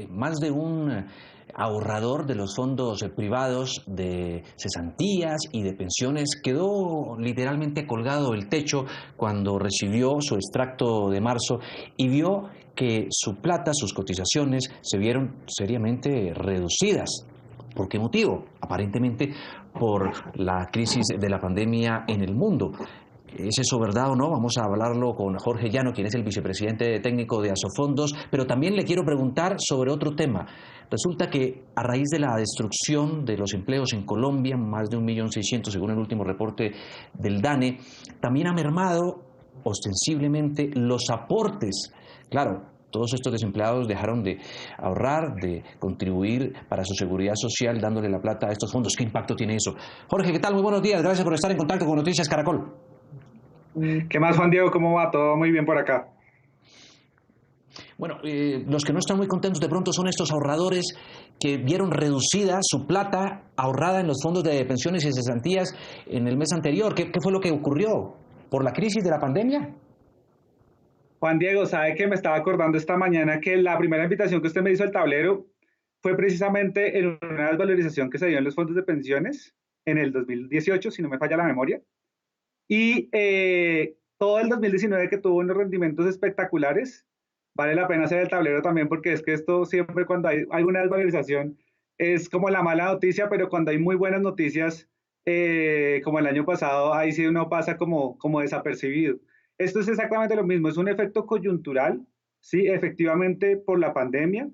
más de un ahorrador de los fondos privados de cesantías y de pensiones quedó literalmente colgado del techo cuando recibió su extracto de marzo y vio que su plata, sus cotizaciones se vieron seriamente reducidas. ¿Por qué motivo? Aparentemente por la crisis de la pandemia en el mundo. ¿Es eso verdad o no? Vamos a hablarlo con Jorge Llano, quien es el vicepresidente técnico de Asofondos, pero también le quiero preguntar sobre otro tema. Resulta que a raíz de la destrucción de los empleos en Colombia, más de 1.600.000 según el último reporte del DANE, también ha mermado ostensiblemente los aportes. Claro, todos estos desempleados dejaron de ahorrar, de contribuir para su seguridad social dándole la plata a estos fondos. ¿Qué impacto tiene eso? Jorge, ¿qué tal? Muy buenos días. Gracias por estar en contacto con Noticias Caracol. ¿Qué más, Juan Diego? ¿Cómo va? Todo muy bien por acá. Bueno, los que no están muy contentos de pronto son estos ahorradores que vieron reducida su plata ahorrada en los fondos de pensiones y cesantías en el mes anterior. ¿Qué fue lo que ocurrió? ¿Por la crisis de la pandemia? Juan Diego, sabe que me estaba acordando esta mañana que la primera invitación que usted me hizo al tablero fue precisamente en una desvalorización que se dio en los fondos de pensiones en el 2018, si no me falla la memoria. Y todo el 2019 que tuvo unos rendimientos espectaculares, vale la pena hacer el tablero también porque es que esto siempre cuando hay alguna desvalorización es como la mala noticia, pero cuando hay muy buenas noticias, como el año pasado, ahí sí uno pasa como desapercibido. Esto es exactamente lo mismo, es un efecto coyuntural, sí, efectivamente por la pandemia.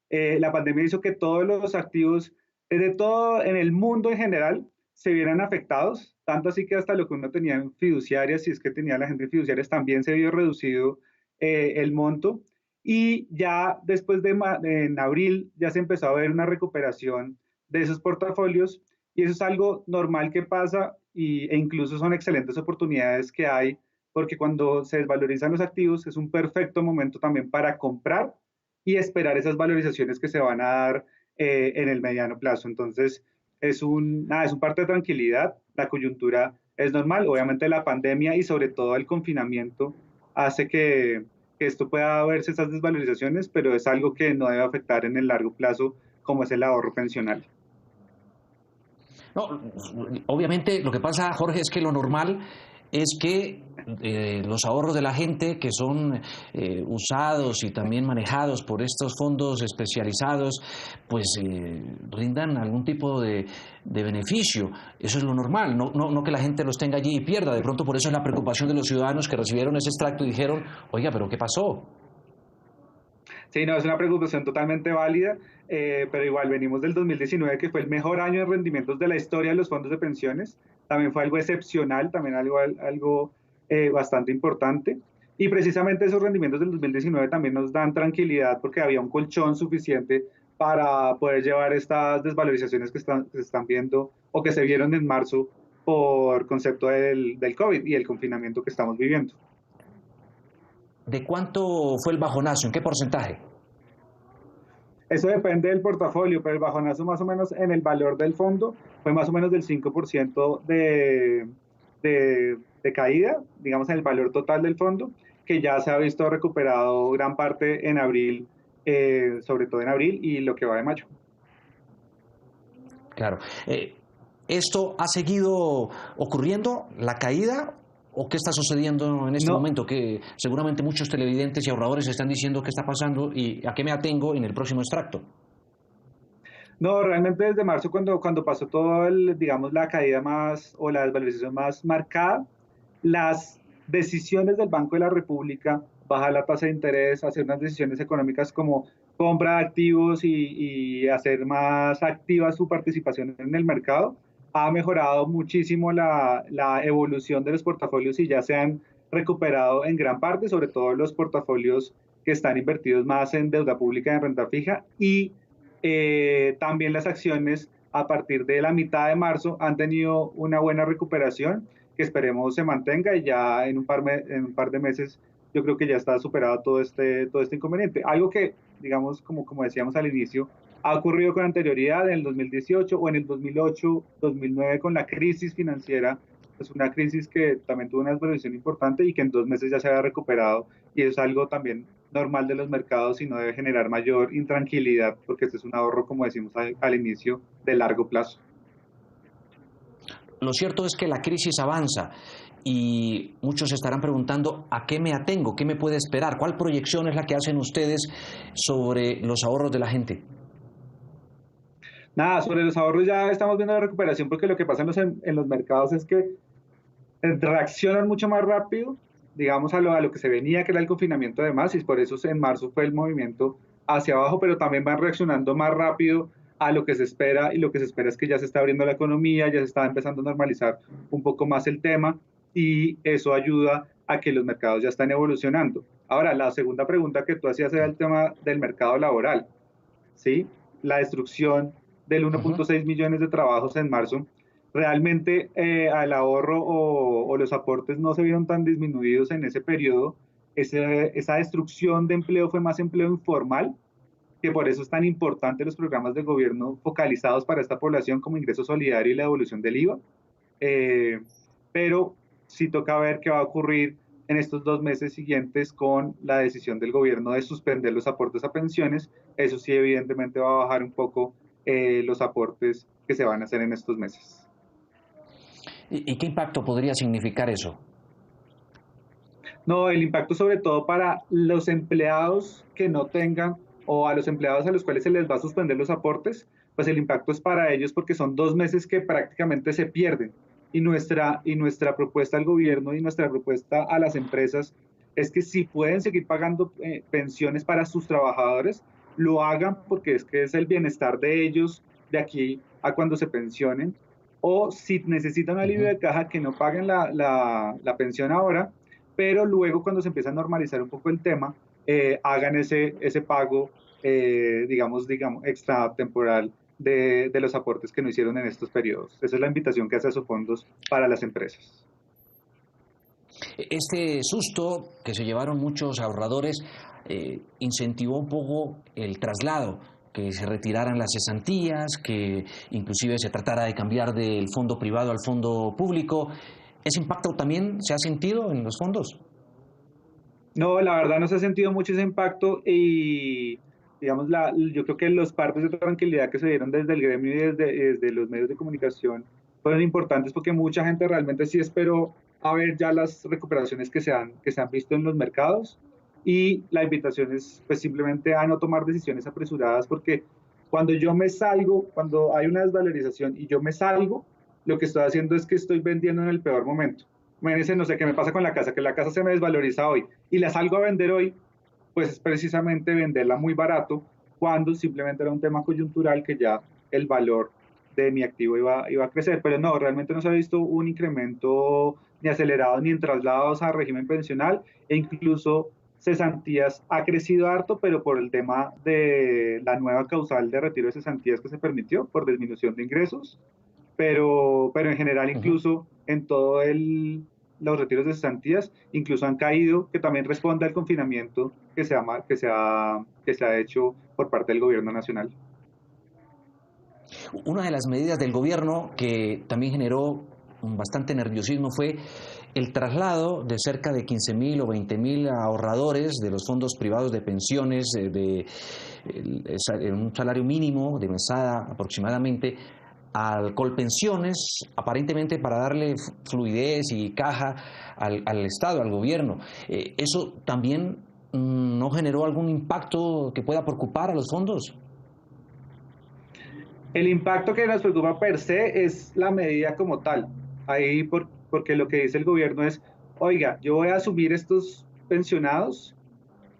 La pandemia hizo que todos los activos, de todo en el mundo en general, se vieran afectados, tanto así que hasta lo que uno tenía en fiduciarias, si es que tenía la gente en fiduciarias, también se vio reducido el monto. Y ya después en abril ya se empezó a ver una recuperación de esos portafolios y eso es algo normal que pasa e incluso son excelentes oportunidades que hay porque cuando se desvalorizan los activos es un perfecto momento también para comprar y esperar esas valorizaciones que se van a dar en el mediano plazo. Entonces, es un parte de tranquilidad, la coyuntura es normal, obviamente la pandemia y sobre todo el confinamiento hace que esto pueda verse esas desvalorizaciones, pero es algo que no debe afectar en el largo plazo como es el ahorro pensional. No, obviamente lo que pasa, Jorge, es que lo normal es que los ahorros de la gente que son usados y también manejados por estos fondos especializados, pues rindan algún tipo de beneficio. Eso es lo normal, no que la gente los tenga allí y pierda. De pronto por eso es la preocupación de los ciudadanos que recibieron ese extracto y dijeron, oiga, pero ¿qué pasó? Sí, no, es una preocupación totalmente válida, pero igual venimos del 2019, que fue el mejor año de rendimientos de la historia de los fondos de pensiones. También fue algo excepcional, también algo bastante importante. Y precisamente esos rendimientos del 2019 también nos dan tranquilidad porque había un colchón suficiente para poder llevar estas desvalorizaciones que se están viendo o que se vieron en marzo por concepto del COVID y el confinamiento que estamos viviendo. ¿De cuánto fue el bajonazo? ¿En qué porcentaje? Eso depende del portafolio, pero el bajonazo más o menos en el valor del fondo fue más o menos del 5% de caída, digamos, en el valor total del fondo, que ya se ha visto recuperado gran parte en abril, sobre todo en abril y lo que va de mayo. Claro. ¿Esto ha seguido ocurriendo, la caída, o qué está sucediendo en este No, momento? Que seguramente muchos televidentes y ahorradores están diciendo qué está pasando y a qué me atengo en el próximo extracto. no, realmente desde marzo cuando pasó todo digamos, la caída más o la desvalorización más marcada, las decisiones del Banco de la República, bajar la tasa de interés, hacer unas decisiones económicas como compra de activos y hacer más activa su participación en el mercado, ha mejorado muchísimo la evolución de los portafolios y ya se han recuperado en gran parte, sobre todo los portafolios que están invertidos más en deuda pública y en renta fija y también las acciones a partir de la mitad de marzo han tenido una buena recuperación que esperemos se mantenga y ya en un par de meses yo creo que ya está superado todo este inconveniente. Algo que, digamos, como decíamos al inicio, ha ocurrido con anterioridad en el 2018 o en el 2008, 2009 con la crisis financiera, es una crisis que también tuvo una evolución importante y que en 2 meses ya se había recuperado y es algo también normal de los mercados, sino debe generar mayor intranquilidad, porque este es un ahorro, como decimos al inicio, de largo plazo. Lo cierto es que la crisis avanza y muchos se estarán preguntando a qué me atengo, qué me puede esperar, cuál proyección es la que hacen ustedes sobre los ahorros de la gente. Nada, sobre los ahorros ya estamos viendo la recuperación, porque lo que pasa en los mercados es que reaccionan mucho más rápido, digamos, a lo que se venía, que era el confinamiento además, y por eso en marzo fue el movimiento hacia abajo, pero también van reaccionando más rápido a lo que se espera, y lo que se espera es que ya se está abriendo la economía, ya se está empezando a normalizar un poco más el tema, y eso ayuda a que los mercados ya están evolucionando. Ahora, la segunda pregunta que tú hacías era el tema del mercado laboral, ¿sí? La destrucción del Ujú. 1.6 millones de trabajos en marzo, realmente el ahorro o los aportes no se vieron tan disminuidos en ese periodo. Esa destrucción de empleo fue más empleo informal, que por eso es tan importante los programas de gobierno focalizados para esta población como ingreso solidario y la devolución del IVA. Eh, pero sí toca ver qué va a ocurrir en estos 2 meses siguientes con la decisión del gobierno de suspender los aportes a pensiones. Eso sí, evidentemente va a bajar un poco los aportes que se van a hacer en estos meses. ¿Y qué impacto podría significar eso? No, el impacto sobre todo para los empleados que no tengan o a los empleados a los cuales se les va a suspender los aportes, pues el impacto es para ellos porque son 2 meses que prácticamente se pierden. Y nuestra propuesta al gobierno y nuestra propuesta a las empresas es que si pueden seguir pagando pensiones para sus trabajadores, lo hagan porque es que es el bienestar de ellos de aquí a cuando se pensionen. O si necesitan un alivio Ujú. de caja, que no paguen la pensión ahora, pero luego cuando se empieza a normalizar un poco el tema, hagan ese pago, digamos, extra temporal de los aportes que no hicieron en estos periodos. Esa es la invitación que hace Asofondos para las empresas. Este susto que se llevaron muchos ahorradores incentivó un poco el traslado, que se retiraran las cesantías, que inclusive se tratara de cambiar del fondo privado al fondo público. ¿Ese impacto también se ha sentido en los fondos? No, la verdad no se ha sentido mucho ese impacto y, digamos, yo creo que los partes de tranquilidad que se dieron desde el gremio y desde los medios de comunicación fueron importantes porque mucha gente realmente sí esperó a ver ya las recuperaciones que se han visto en los mercados, y la invitación es pues simplemente a no tomar decisiones apresuradas, porque cuando yo me salgo, cuando hay una desvalorización y yo me salgo, lo que estoy haciendo es que estoy vendiendo en el peor momento. Imagínense, no sé qué me pasa con la casa, que la casa se me desvaloriza hoy y la salgo a vender hoy, pues es precisamente venderla muy barato, cuando simplemente era un tema coyuntural que ya el valor de mi activo iba a crecer. Pero no, realmente no se ha visto un incremento ni acelerado ni en traslados a régimen pensional, e incluso cesantías ha crecido harto, pero por el tema de la nueva causal de retiro de cesantías que se permitió por disminución de ingresos, pero en general Ujú. incluso en todo los retiros de cesantías incluso han caído, que también responde al confinamiento que se ha hecho por parte del gobierno nacional. Una de las medidas del gobierno que también generó un bastante nerviosismo fue el traslado de cerca de 15.000 o 20.000 ahorradores de los fondos privados de pensiones un salario mínimo de mesada aproximadamente al Colpensiones, aparentemente para darle fluidez y caja al Estado, al gobierno. ¿Eso también no generó algún impacto que pueda preocupar a los fondos? El impacto que nos preocupa per se es la medida como tal. Ahí porque lo que dice el gobierno es, oiga, yo voy a asumir estos pensionados,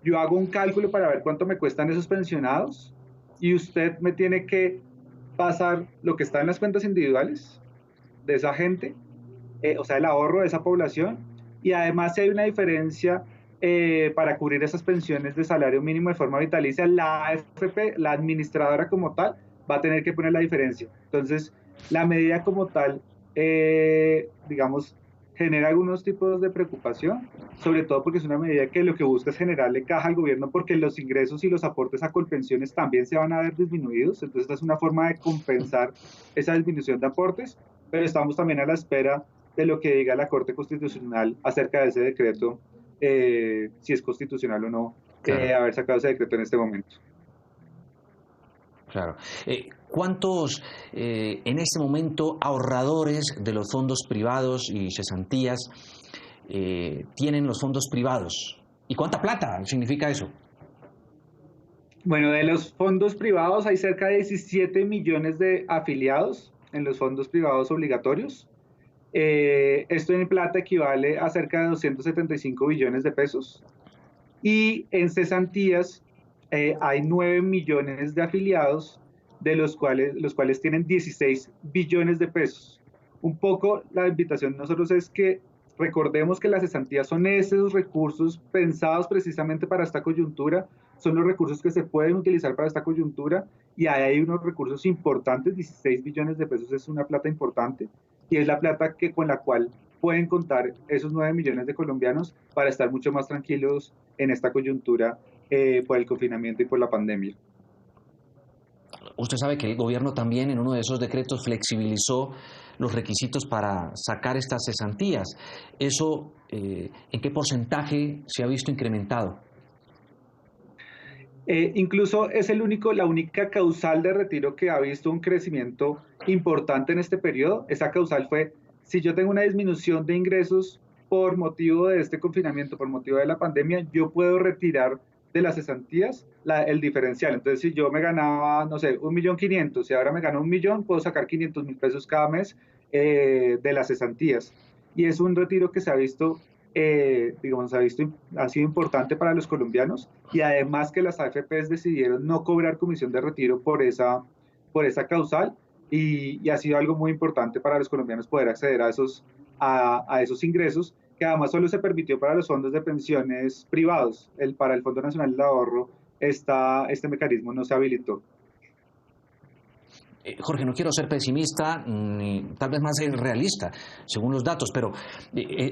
yo hago un cálculo para ver cuánto me cuestan esos pensionados, y usted me tiene que pasar lo que está en las cuentas individuales de esa gente, o sea, el ahorro de esa población, y además si hay una diferencia para cubrir esas pensiones de salario mínimo de forma vitalicia, la AFP, la administradora como tal, va a tener que poner la diferencia. Entonces, la medida como tal, digamos, genera algunos tipos de preocupación, sobre todo porque es una medida que lo que busca es generarle caja al gobierno, porque los ingresos y los aportes a Colpensiones también se van a ver disminuidos. Entonces, esta es una forma de compensar esa disminución de aportes, pero estamos también a la espera de lo que diga la Corte Constitucional acerca de ese decreto, si es constitucional o no, Claro, haber sacado ese decreto en este momento. claro. ¿Cuántos en este momento ahorradores de los fondos privados y cesantías tienen los fondos privados? ¿Y cuánta plata significa eso? Bueno, de los fondos privados hay cerca de 17 millones de afiliados en los fondos privados obligatorios. Esto en plata equivale a cerca de 275 billones de pesos. Y en cesantías hay 9 millones de afiliados, de los cuales tienen 16 billones de pesos. Un poco la invitación de nosotros es que recordemos que las cesantías son esos recursos pensados precisamente para esta coyuntura, son los recursos que se pueden utilizar para esta coyuntura y ahí hay unos recursos importantes, 16 billones de pesos es una plata importante y es la plata que, con la cual pueden contar esos 9 millones de colombianos para estar mucho más tranquilos en esta coyuntura por el confinamiento y por la pandemia. Usted sabe que el gobierno también en uno de esos decretos flexibilizó los requisitos para sacar estas cesantías. ¿Eso en qué porcentaje se ha visto incrementado? Incluso es la única causal de retiro que ha visto un crecimiento importante en este periodo. Esa causal fue, si yo tengo una disminución de ingresos por motivo de este confinamiento, por motivo de la pandemia, yo puedo retirar de las cesantías el diferencial. Entonces, si yo me ganaba, no sé, 1.500.000 y ahora me gano 1.000.000, puedo sacar 500.000 pesos cada mes de las cesantías. Y es un retiro que se ha visto digamos, ha sido importante para los colombianos y además que las AFPs decidieron no cobrar comisión de retiro por esa causal y ha sido algo muy importante para los colombianos poder acceder a esos ingresos que además solo se permitió para los fondos de pensiones privados. Para el Fondo Nacional del Ahorro este mecanismo no se habilitó. Jorge, no quiero ser pesimista, ni tal vez más realista, según los datos, pero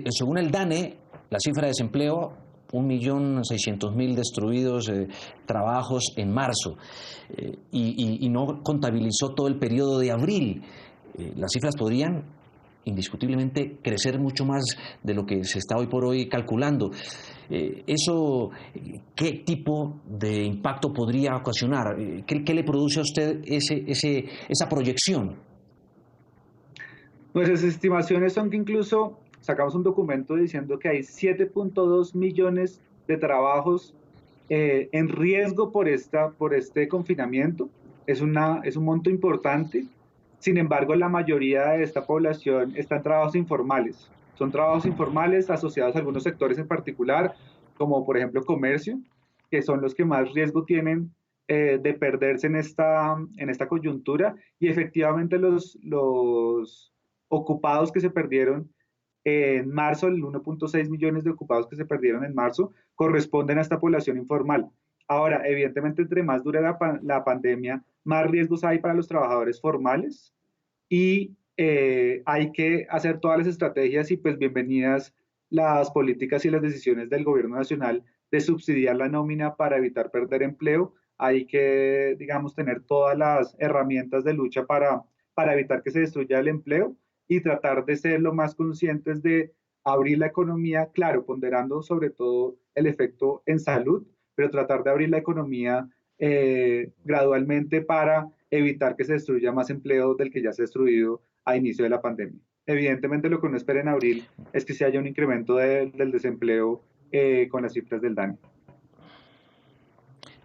según el DANE, la cifra de desempleo, 1.600.000 destruidos trabajos en marzo, y no contabilizó todo el periodo de abril. Las cifras podrían indiscutiblemente crecer mucho más de lo que se está hoy por hoy calculando. ¿Eso qué tipo de impacto podría ocasionar? ¿Qué le produce a usted esa proyección? Nuestras estimaciones son que incluso sacamos un documento diciendo que hay 7.2 millones de trabajos en riesgo por este confinamiento. Es un monto importante. Sin embargo, la mayoría de esta población está en trabajos informales. Son trabajos informales asociados a algunos sectores en particular, como por ejemplo comercio, que son los que más riesgo tienen de perderse en esta coyuntura. Y efectivamente los ocupados que se perdieron en marzo, el 1.6 millones de ocupados que se perdieron en marzo, corresponden a esta población informal. Ahora, evidentemente, entre más dure la pandemia, más riesgos hay para los trabajadores formales y hay que hacer todas las estrategias y pues bienvenidas las políticas y las decisiones del gobierno nacional de subsidiar la nómina para evitar perder empleo. Hay que, digamos, tener todas las herramientas de lucha para evitar que se destruya el empleo y tratar de ser lo más conscientes de abrir la economía, claro, ponderando sobre todo el efecto en salud, pero tratar de abrir la economía gradualmente para evitar que se destruya más empleo del que ya se ha destruido a inicio de la pandemia. Evidentemente lo que uno espera en abril es que se haya un incremento del desempleo con las cifras del DANE.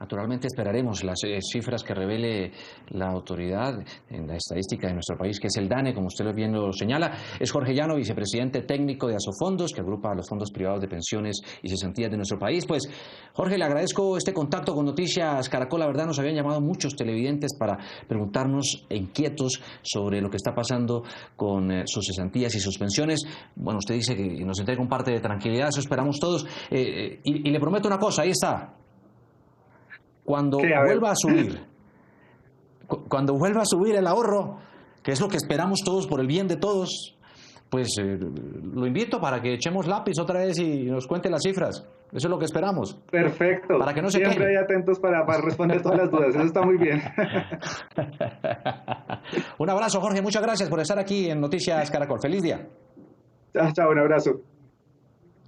Naturalmente esperaremos las cifras que revele la autoridad en la estadística de nuestro país, que es el DANE, como usted bien lo señala. Es Jorge Llano, vicepresidente técnico de Asofondos, que agrupa a los fondos privados de pensiones y cesantías de nuestro país. Pues, Jorge, le agradezco este contacto con Noticias Caracol. La verdad, nos habían llamado muchos televidentes para preguntarnos inquietos sobre lo que está pasando con sus cesantías y sus pensiones. Bueno, usted dice que nos entrega un parte de tranquilidad, eso esperamos todos. Y le prometo una cosa, ahí está. Cuando vuelva a subir el ahorro, que es lo que esperamos todos por el bien de todos, pues lo invito para que echemos lápiz otra vez y nos cuente las cifras. Eso es lo que esperamos. Perfecto. Para que no se Siempre quede. hay atentos para responder todas las dudas. Eso está muy bien. Un abrazo, Jorge. Muchas gracias por estar aquí en Noticias Caracol. Feliz día. Chao, un abrazo.